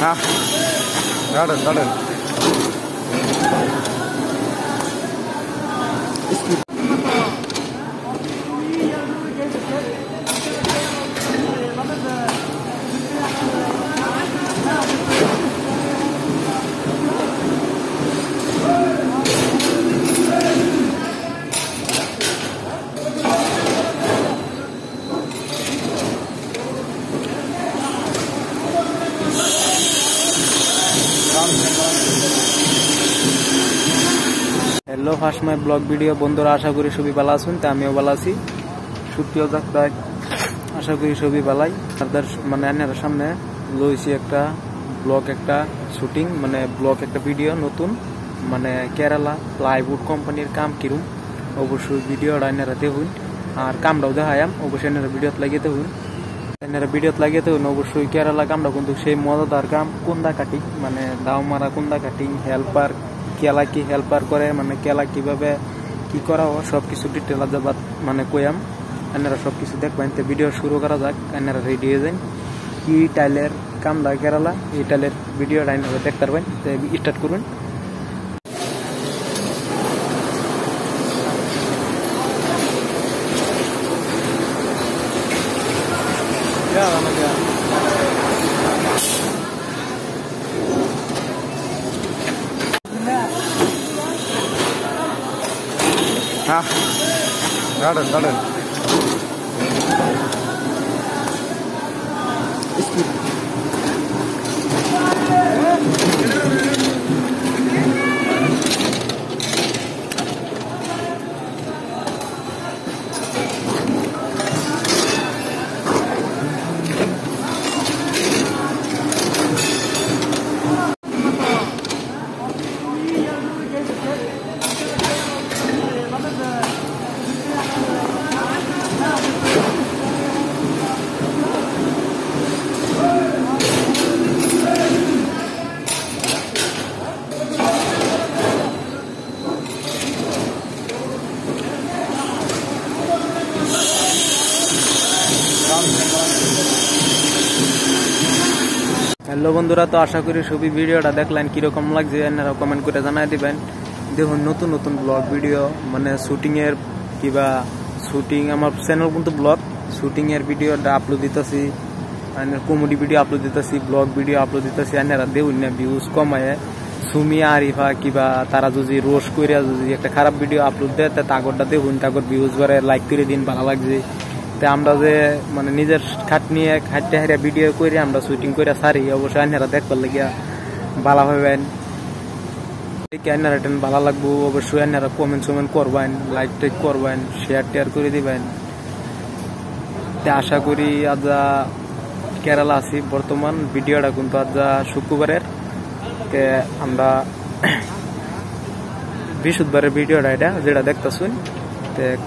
হ্যাঁ দাঁড়ান দাঁড়ান hello first my blog video बंधुरा आशा करी सभी भालो आछेन ता आमिও ভালো আছি সুপ্রিয় দর্শক आशा करी सभी ভালোই আপনাদের মানে আপনাদের সামনে লইছি একটা ব্লগ একটা শুটিং মানে ব্লগ একটা ভিডিও নতুন মানে কেরালা প্লাইউড কোম্পানির কাম কিরম অবশ্যই ভিডিওটা আপনারা দেখুন আর কামটাও দেখায়াম অবশ্যই আপনারা ভিডিওতে লাগিয়ে দেখুন অবশ্যই কেরালা কামটা কিন্তু সেই মজাদার কাম কুন্দা কাটিং মানে দাও মারা কুন্দা কাটিং হেল্পার কেলা কি হেল্পার করে মানে কেলা কিভাবে কি করা হয় সবকিছু ডিটেল আজাবাদ মানে কইয়াম আপনারা সবকিছু দেখবেন তো ভিডিও শুরু করা যাক আপনারা রেডি হয়ে যান কি টাইলের কামটা কেরালা এই টাইলের ভিডিওটা আপনারা দেখতে পারবেন তো স্টার্ট করুন हाँ गार्डन गार्डन हेलो बंधुरा तो आशा करी सभी भिडियोटा देखलें किरकम लागছে আপনারা कमेंट করে জানাই দিবেন দেখুন নতুন নতুন ব্লগ ভিডিও মানে শুটিং এর কিবা শুটিং আমার চ্যানেল কিন্তু ব্লগ শুটিং এর ভিডিওটা আপলোড দিতেছি আর কমেডি ভিডিও আপলোড দিতেছি ব্লগ ভিডিও আপলোড দিতেছি আপনারা দেখুন না ভিউজ কমায় সুমি আরিফা কিবা তারা যদি রোস্ট কইরা যদি একটা খারাপ ভিডিও আপলোড দেয় তা তাগরটা দেখুন তাগর ভিউজ বাড়ে লাইক করে দিন ভালো লাগছে তে আমরা যে মানে নিজের খাটতে হারিয়া ভিডিও করে আমরা শুটিং করে সারি অবশ্যই আপনারা দেখবার লাগিয়া ভালো হবেন আপনারা টেন ভালো লাগবো অবশ্যই আপনারা কমেন্ট করবেন লাইক টাইক করবেন শেয়ার টেয়ার করে দিবেন তে আশা করি আজ কেরালা আছি বর্তমান ভিডিওটা কিন্তু আজ শুক্রবারের তে আমরা বৃহস্পতিবারের ভিডিওটা এটা যেটা দেখতেছুন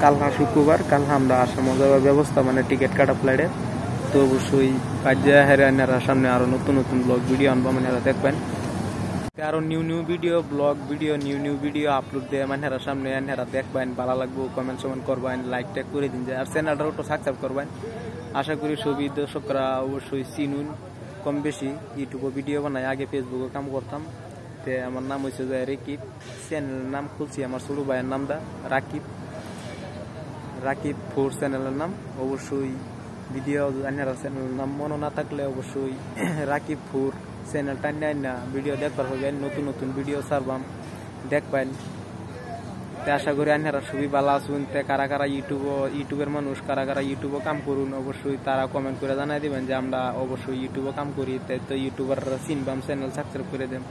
কালহা শুক্রবার কালহা আমরা আসার মজার ব্যবস্থা মানে টিকিট কাটা ফ্লাইটে তো অবশ্যই কাজে হেরানার সামনে আরো নতুন নতুন ব্লগ ভিডিও আনবো মানে দেখবেন আরো new video blog video new video upload দেয় মানে সামনে আপনারা দেখবেন ভালো লাগবো কমেন্ট করবেন লাইক ট্যাগ করে দিন আর চ্যানেলটাও একটু সাবস্ক্রাইব করবেন আশা করি সবই দর্শকরা অবশ্যই চিনুন কম বেশি ইউটিউবে ভিডিও বানাই আগে ফেসবুকে কাম করতাম তে আমার নাম হচ্ছে রাকিব চ্যানেলের নাম খুলছি আমার ছোট ভাইয়ের নামটা রাকিব ফোর চ্যানেলের নাম অবশ্যই ভিডিও আপনারা চ্যানেলের নাম মনে না থাকলে অবশ্যই রাকিব ফোর চ্যানেলটা না ভিডিও দেখবার হবেন নতুন নতুন ভিডিও ছাড়বাম দেখবেন তে আশা করি আপনারা সবই ভালো আছেন তে কারা কারা ইউটিউবের মানুষ কারা কারা ইউটিউবে কাম করুন অবশ্যই তারা কমেন্ট করে জানাই দিবেন যে আমরা অবশ্যই ইউটিউবে কাম করি তো ইউটিউবাররা চিনবাম চ্যানেল সাবস্ক্রাইব করে দেন।